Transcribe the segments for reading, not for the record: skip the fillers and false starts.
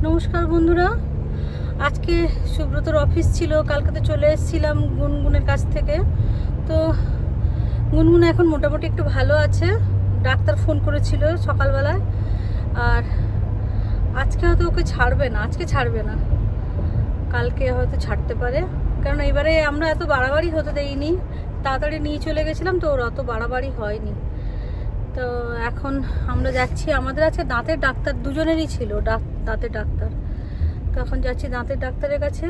নমস্কার বন্ধুরা, আজকে সুব্রতর অফিস ছিল। কালকে তো চলে এসেছিলাম গুনগুনের কাছ থেকে। তো গুনগুন এখন মোটামুটি একটু ভালো আছে। ডাক্তার ফোন করেছিল সকালবেলায়। আর আজকে হয়তো ওকে ছাড়বে না, কালকে হয়তো ছাড়তে পারে। কারণ এবারে আমরা এত বাড়াবাড়ি হতে দেইনি, তাড়াতাড়ি নিয়ে চলে গেছিলাম, তো ওর অত বাড়াবাড়ি হয়নি। তো এখন আমরা যাচ্ছি, আমাদের আছে দাঁতের ডাক্তার, দুজনেরই ছিল দাঁতের ডাক্তার। তো এখন যাচ্ছি দাঁতের ডাক্তারের কাছে।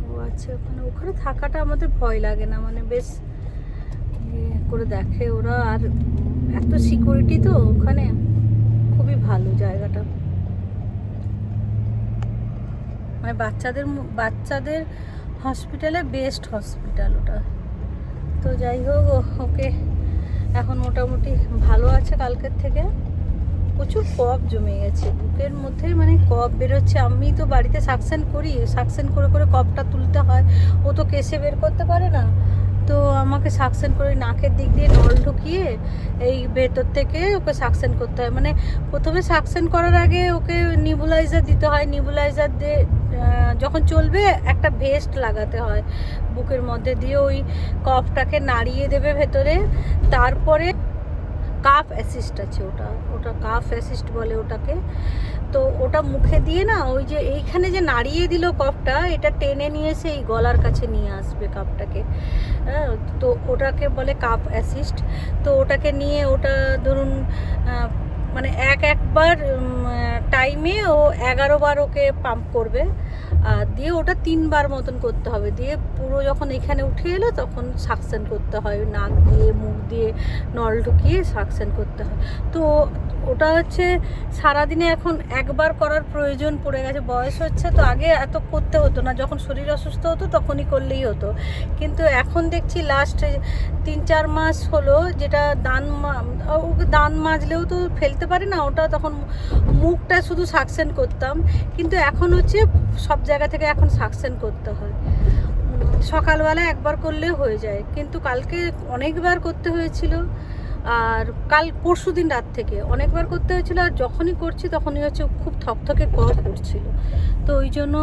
ও আচ্ছা, ওখানে থাকাটা আমাদের ভয় লাগে না, মানে বেশ করে দেখে ওরা। আর এত সিকিউরিটি তো ওখানে, খুবই ভালো জায়গাটা। মানে বাচ্চাদের হসপিটালে বেস্ট হসপিটাল ওটা। তো যাই হোক, ওকে এখন মোটামুটি ভালো আছে কালকের থেকে। প্রচুর কফ জমে গেছে বুকের মধ্যে, মানে কফ বেরোচ্ছে। আমি তো বাড়িতে সাকশন করি, সাকশন করে করে কফটা তুলতে হয়। ও তো কেসে বের করতে পারে না, তো আমাকে সাকশন করে নাকের দিক দিয়ে নল ঢুকিয়ে এই ভেতর থেকে ওকে সাকশন করতে হয়। মানে প্রথমে সাকশন করার আগে ওকে নিবুলাইজার দিতে হয়। নিবুলাইজার দিয়ে যখন চলবে একটা ভেস্ট লাগাতে হয় বুকের মধ্যে দিয়ে, ওই কফটাকে নাড়িয়ে দেবে ভেতরে। তারপরে কাফ অ্যাসিস্ট আছে, ওটা কাফ অ্যাসিস্ট বলে ওটাকে। তো ওটা মুখে দিয়ে না, ওই যে এইখানে যে নাড়িয়ে দিল কফটা, এটা টেনে নিয়ে এসে এই গলার কাছে নিয়ে আসবে কাপটাকে। হ্যাঁ, তো ওটাকে বলে কাফ অ্যাসিস্ট। তো ওটাকে নিয়ে ওটা ধরুন মানে একবার টাইমে ও 11 বার ওকে পাম্প করবে। আর দিয়ে ওটা 3 বার মতন করতে হবে। দিয়ে পুরো যখন এখানে উঠে এলো তখন সাকশন করতে হয়, নাক দিয়ে মুখ দিয়ে নল ঢুকিয়ে সাকশন করতে হয়। তো ওটা হচ্ছে সারাদিনে এখন একবার করার প্রয়োজন পড়ে গেছে। বয়স হচ্ছে তো, আগে এত করতে হতো না, যখন শরীর অসুস্থ হতো তখনই করলেই হতো। কিন্তু এখন দেখছি লাস্ট 3-4 মাস হলো, যেটা দান মাজলেও তো ফেলতে পারি না, ওটা তখন মুখটা শুধু সাকশন করতাম। কিন্তু এখন হচ্ছে সব জায়গা থেকে এখন সাকশন করতে হয়। সকালবেলা একবার করলে হয়ে যায়, কিন্তু কালকে অনেকবার করতে হয়েছিল। আর পরশু দিন রাত থেকে অনেকবার করতে হয়েছিল। আর যখনই করছি তখনই হচ্ছে খুব থকথকে কফ করছিল। তো ওই জন্য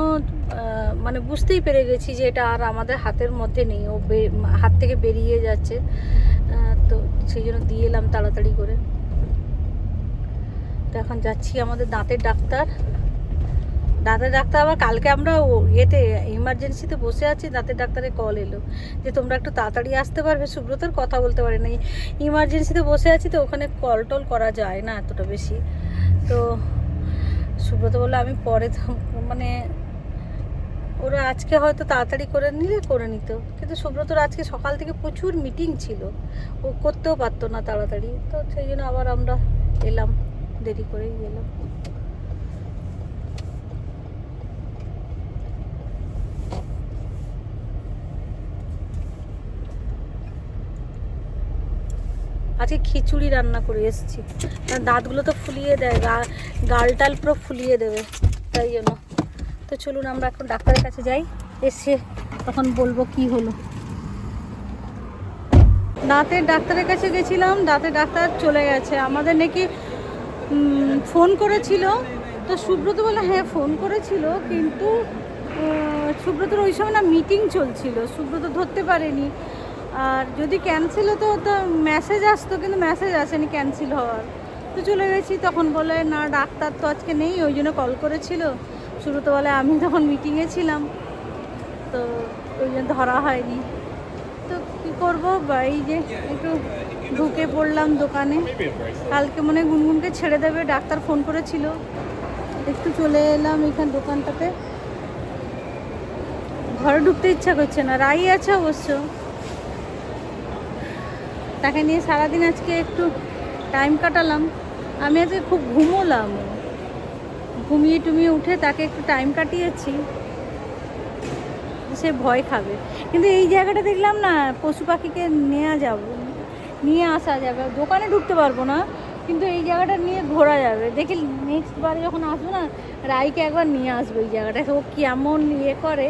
মানে বুঝতেই পেরে গেছি যে এটা আর আমাদের হাতের মধ্যে নেই, ও হাত থেকে বেরিয়ে যাচ্ছে। তো সেই জন্য দিয়ে এলাম তাড়াতাড়ি করে। তো এখন যাচ্ছি আমাদের দাঁতের ডাক্তার। আবার কালকে আমরা ইয়েতে ইমার্জেন্সিতে বসে আছি, দাঁতের ডাক্তারের কল এলো যে তোমরা একটু তাড়াতাড়ি আসতে পারবে। সুব্রতর কথা বলতে পারে না, ইমার্জেন্সিতে বসে আছি, তো ওখানে কল টল করা যায় না এতটা বেশি। তো সুব্রত বললো আমি পরে, মানে ওরা আজকে হয়তো তাড়াতাড়ি করে নিলে করে নিত, কিন্তু সুব্রতর আজকে সকাল থেকে প্রচুর মিটিং ছিল, ও করতেও পারতো না তাড়াতাড়ি। তো সেই জন্য আবার আমরা এলাম, দেরি করেই এলাম। আজকে খিচুড়ি রান্না করে এসেছি, দাঁতগুলো তো ফুলিয়ে দেয়, গালটাল পুরো ফুলিয়ে দেবে, তাই জন্য। তো চলুন আমরা এখন ডাক্তারের কাছে যাই, এসে তখন বলবো কি হলো। দাঁতের ডাক্তারের কাছে গেছিলাম, দাঁতের ডাক্তার চলে গেছে। আমাদের নাকি ফোন করেছিল, তো সুব্রত বলে হ্যাঁ ফোন করেছিল, কিন্তু সুব্রতর ওই সময় না মিটিং চলছিল, সুব্রত ধরতে পারেনি। আর যদি ক্যান্সেল হতো তো মেসেজ আসতো, কিন্তু মেসেজ আসেনি ক্যান্সেল হওয়ার। তো চলে গেছি, তখন বলে না ডাক্তার তো আজকে নেই, ওই জন্য কল করেছিল। সুব্রত বলে আমি তখন মিটিংয়ে ছিলাম, তো ওই জন্য ধরা হয়নি। তো কী করবো, এই যে একটু ঢুকে পড়লাম দোকানে। কালকে মনে হয় গুনগুনকে ছেড়ে দেবে, ডাক্তার ফোন করেছিল। একটু চলে এলাম এখান দোকানটাতে। ঘরে ঢুকতে ইচ্ছা করছে না, রাই আছে অবশ্য, তাকে নিয়ে সারাদিন আজকে একটু টাইম কাটালাম। আমি আজকে খুব ঘুমোলাম, ঘুমিয়ে টুমিয়ে উঠে তাকে একটু টাইম কাটিয়েছি। সে ভয় খাবে, কিন্তু এই জায়গাটা দেখলাম না, পশু পাখিকে নিয়ে আসা যাবে। দোকানে ঢুকতে পারবো না, কিন্তু এই জায়গাটা নিয়ে ঘোরা যাবে। দেখি নেক্সট বার যখন আসবো না, রাইকে একবার নিয়ে আসবো এই জায়গাটা, ও কেমন ইয়ে করে।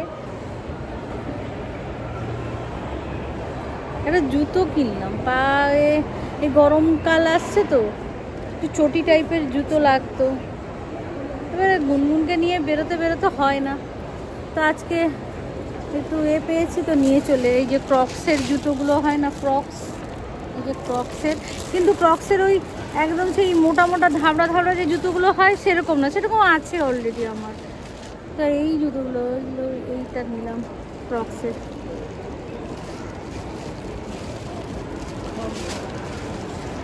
একটা জুতো কিনলাম পায়ে, এই গরমকাল আসছে তো, একটু চটি টাইপের জুতো লাগতো। এবারে গুনগুনকে নিয়ে বেরোতে বেরোতে হয় না, তো আজকে একটু পেয়েছি তো নিয়ে চলে। এই যে ক্রক্সের জুতোগুলো হয় না, ক্রক্স, এই যে ক্রক্সের, কিন্তু ক্রক্সের ওই একদম সেই মোটা মোটা ধাবড়া ধাবড়া যে জুতোগুলো হয় সেরকম না, সেরকম আছে অলরেডি আমার। তো এই জুতোগুলো, এইটা নিলাম ক্রক্সের।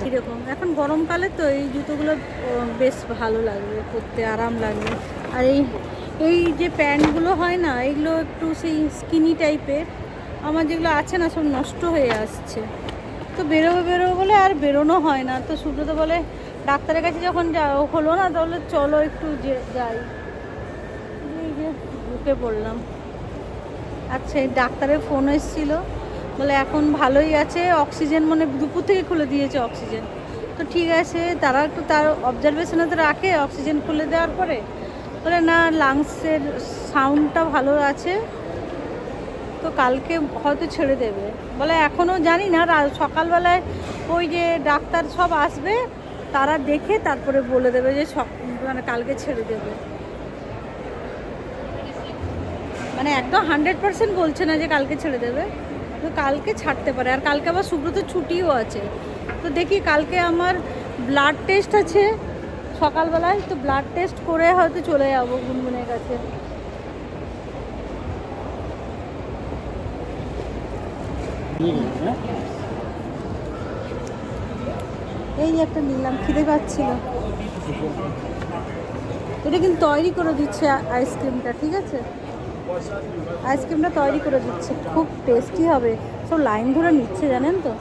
এরকম এখন গরমকালে তো এই জুতোগুলো বেশ ভালো লাগবে, পরতে আরাম লাগবে। আর এই যে প্যান্টগুলো হয় না, এগুলো একটু সেই স্কিনি টাইপের, আমার যেগুলো আছে না সব নষ্ট হয়ে আসছে। তো বেরোবো বলে আর বেরোনো হয় না। তো সুব্রত বলে ডাক্তারের কাছে যখন হলো না, তাহলে চলো একটু যাই। এই যে ঢুকে পড়লাম। আচ্ছা, ডাক্তারের ফোন এসেছিলো, বলে এখন ভালোই আছে, অক্সিজেন মানে দুপুর থেকে খুলে দিয়েছে অক্সিজেন। তো ঠিক আছে, তারা একটু তার অবজারভেশনে তো রাখে অক্সিজেন খুলে দেওয়ার পরে। বলে না, লাংসের সাউন্ডটা ভালো আছে, তো কালকে হয়তো ছেড়ে দেবে। বলে এখনও জানি না, সকালবেলায় ওই যে ডাক্তার সব আসবে, তারা দেখে তারপরে বলে দেবে যে মানে কালকে ছেড়ে দেবে। মানে একদম 100% বলছে না যে কালকে ছেড়ে দেবে, তো কালকে ছাড়তে পারে। আর কালকে আবার সুব্রত ছুটিও আছে। তো দেখি, কালকে আমার ব্লাড টেস্ট আছে সকালবেলায়, তো ব্লাড টেস্ট করে হয়তো চলে যাবো গুনগুনের কাছে। এই যে একটা নিলাম, খিদে পাচ্ছিল। এটা কিন্তু তৈরি করে দিচ্ছে আইসক্রিমটা, ঠিক আছে, আইসক্রিমটা তৈরি করে দিচ্ছে, খুব টেস্টি হবে। সব লাইন ধরে নিচ্ছে, জানেন তো।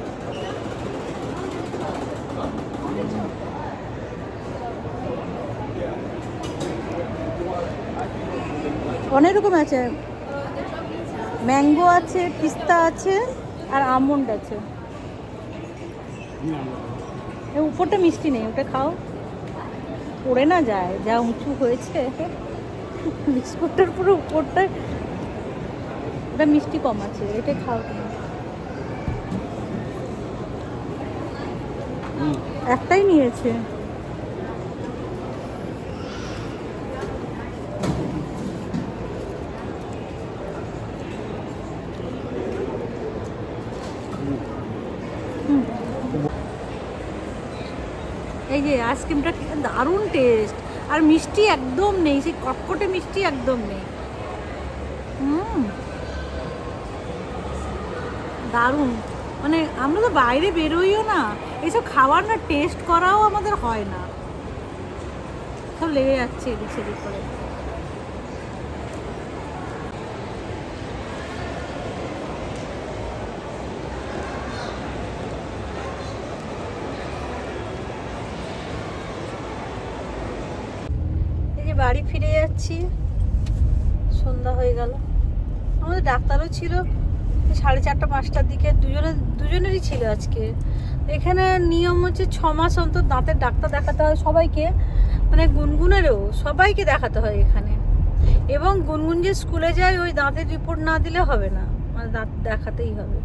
অনেক রকম আছে, ম্যাঙ্গো আছে, পিস্তা আছে, আর আমন্ড আছে। উপরটা মিষ্টি নেই, ওটা খাও, পড়ে না যায়, যা উঁচু হয়েছে বিস্কুটটার পুরো উপরটা, ওটা মিষ্টি কম আছে, এটা খাও তুমি। একটাই নিয়েছে। এই যে আইসক্রিমটা দারুণ টেস্ট, আর মিষ্টি একদম নেই, সেই কটকটে মিষ্টি একদম নেই। দারুণ। মানে আমরা তো বাইরে বেরোইও না, এইসব খাবার না টেস্ট করাও আমাদের হয় না, সব লেগে যাচ্ছে এদিক সেদিক করে। এই যে বাড়ি ফিরে যাচ্ছি, সন্ধ্যা হয়ে গেল। আমাদের ডাক্তারও ছিল 4:30 5টার দিকে, দুজনেরই ছিল আজকে। এখানে নিয়ম হচ্ছে 6 মাস অন্তর দাঁতের ডাক্তার দেখাতে হয় সবাইকে, মানে গুনগুনেরও সবাইকে দেখাতে হয় এখানে। এবং গুনগুন যে স্কুলে যায়, ওই দাঁতের রিপোর্ট না দিলে হবে না, মানে দাঁত দেখাতেই হবে।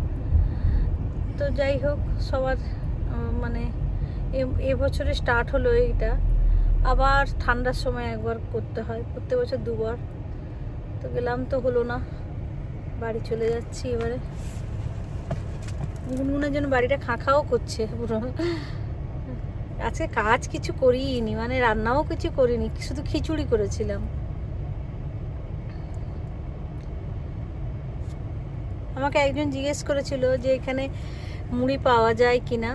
তো যাই হোক, সবার মানে এবছরে স্টার্ট হলো এইটা। আবার ঠান্ডার সময় একবার করতে হয়, প্রত্যেক বছর 2বার। তো গেলাম, তো হলো না, বাড়ি চলে যাচ্ছি এবারে। গুনগুনের জন্য বাড়িটা খাও করছে পুরো। আজকে কাজ কিছু করিনি, মানে রান্নাও কিছু করিনি, শুধু খিচুড়ি করেছিলাম। আমাকে একজন জিজ্ঞেস করেছিল যে এখানে মুড়ি পাওয়া যায় কিনা।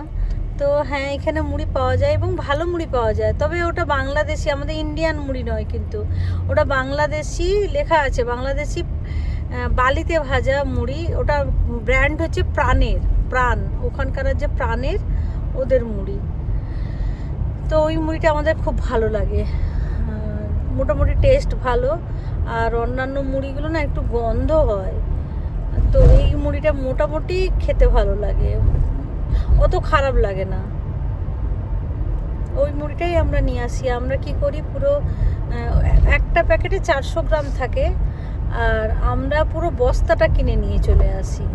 তো হ্যাঁ, এখানে মুড়ি পাওয়া যায় এবং ভালো মুড়ি পাওয়া যায়, তবে ওটা বাংলাদেশি, আমাদের ইন্ডিয়ান মুড়ি নয়, কিন্তু ওটা বাংলাদেশি লেখা আছে, বাংলাদেশি বালিতে ভাজা মুড়ি। ওটা ব্র্যান্ড হচ্ছে প্রাণ, ওখানকার যে প্রাণের ওদের মুড়ি। তো ওই মুড়িটা আমাদের খুব ভালো লাগে, মোটামুটি টেস্ট ভালো। আর অন্যান্য মুড়িগুলো না একটু গন্ধ হয়, তো এই মুড়িটা মোটামুটি খেতে ভালো লাগে, অত খারাপ লাগে না। ওই মুড়িটাই আমরা নিয়ে আসি। আমরা কি করি, পুরো একটা প্যাকেটে 400 গ্রাম থাকে, আর আমরা পুরো বস্তাটা কিনে নিয়ে চলে আসি।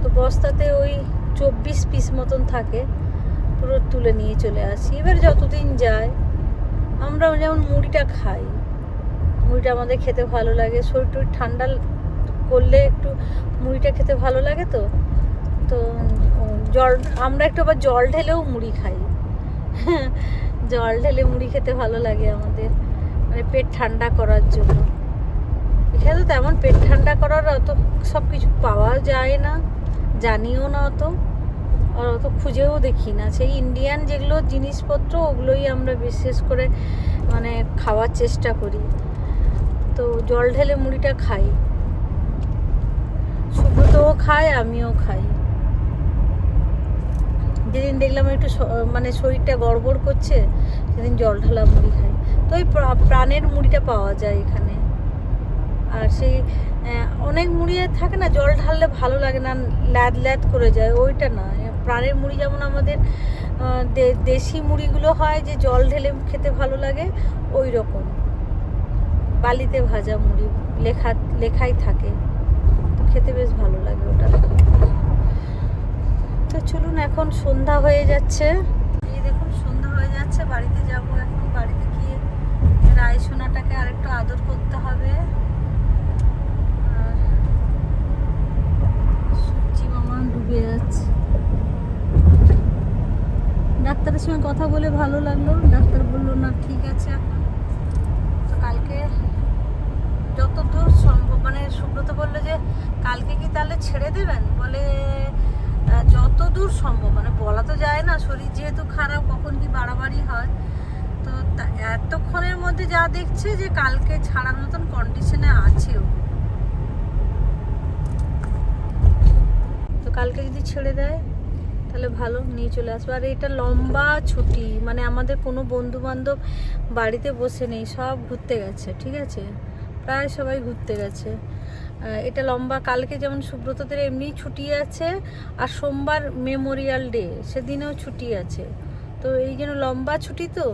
তো বস্তাতে ওই 24 পিস মতন থাকে, পুরো তুলে নিয়ে চলে আসি। এবার যতদিন যায় আমরা যেমন মুড়িটা খাই, মুড়িটা আমাদের খেতে ভালো লাগে, শরীর টরীর ঠান্ডা করলে একটু মুড়িটা খেতে ভালো লাগে। তো তো জল, আমরা একটু আবার জল ঢেলেও মুড়ি খাই। জল ঢেলে মুড়ি খেতে ভালো লাগে আমাদের, মানে পেট ঠান্ডা করার জন্য। এখানে তো তেমন পেট ঠান্ডা করার অত সব কিছু পাওয়া যায় না, জানিও না অত, আর অত খুঁজেও দেখি না। সেই ইন্ডিয়ান যেগুলো জিনিসপত্র ওগুলোই আমরা বিশেষ করে মানে খাওয়ার চেষ্টা করি। তো জল ঢেলে মুড়িটা খাই, সুব্রতও খায়, আমিও খাই। যেদিন দেখলাম একটু মানে শরীরটা গড়বড় করছে সেদিন জল ঢালা মুড়ি খাই। তো ওই প্রাণের মুড়িটা পাওয়া যায় এখানে। আর সেই অনেক মুড়ি থাকে না জল ঢাললে ভালো লাগে না, ল্যাদ ল্যাদ করে যায়, ওইটা না। প্রাণের মুড়ি যেমন আমাদের দেশি মুড়িগুলো হয় যে জল ঢেলে খেতে ভালো লাগে, ওই রকম বালিতে ভাজা মুড়ি লেখাই থাকে, তো খেতে বেশ ভালো লাগে ওটা। তো চলুন, এখন সন্ধ্যা হয়ে যাচ্ছে, এই দেখুন সন্ধ্যা হয়ে যাচ্ছে, বাড়িতে যাব এখন। বাড়িতে গিয়ে রায়সোনাটাকে আরেকটু আদর করতে হবে। সূর্যি মামা ডুবে যাচ্ছে। ডাক্তারের সঙ্গে কথা বলে ভালো লাগলো, ডাক্তার বললো না ঠিক আছে এখন। তো কালকে যতদূর সম্ভব, মানে সুব্রত বললো যে কালকে কি তাহলে ছেড়ে দেবেন, বলে যতদূর সম্ভব, মানে বলা তো যায় না, শরীর যেহেতু খারাপ কখন কি বাড়াবাড়ি হয়। তো এতক্ষণের মধ্যে যা দেখছে যে কালকে ছাড়ার মতন কন্ডিশনে আছেও। তো কালকে যদি ছেড়ে দেয় তাহলে ভালো, নিয়ে চলে আসবো। আর এটা লম্বা ছুটি, মানে আমাদের কোনো বন্ধু বান্ধব বাড়িতে বসে নেই, সব ঘুরতে গেছে, ঠিক আছে, প্রায় সবাই ঘুরতে গেছে। এটা লম্বা, কালকে যেমন সুব্রতদের এমনি ছুটি আছে, আর সোমবার মেমোরিয়াল ডে, সেদিনেও ছুটি আছে। তো এই জন্য লম্বা ছুটি, তো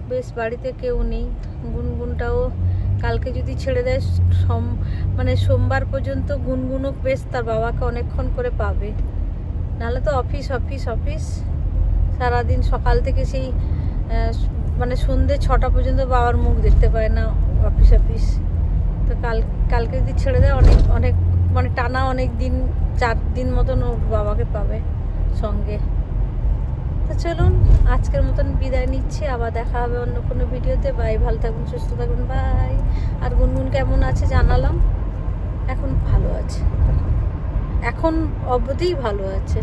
বেশ বাড়িতে কেউ নেই। গুনগুনটাও কালকে যদি ছেড়ে দেয় মানে সোমবার পর্যন্ত গুনগুনও বেশ তার বাবাকে অনেকক্ষণ করে পাবে। নাহলে তো অফিস অফিস অফিস সারাদিন, সকাল থেকে সেই মানে সন্ধ্যে 6টা পর্যন্ত বাবার মুখ দেখতে পায় না, অফিস অফিস। তো কালকে যদি ছেড়ে দেয় অনেক অনেক মানে টানা অনেক দিন, 4 দিন মতন ও বাবাকে পাবে সঙ্গে। তো চলুন, আজকের মতন বিদায় নিচ্ছি, আবার দেখা হবে অন্য কোনো ভিডিওতে। বাই, ভালো থাকবেন, সুস্থ থাকবেন, বাই। আর গুনগুন কেমন আছে জানালাম, এখন ভালো আছে, এখন অবধিই ভালো আছে।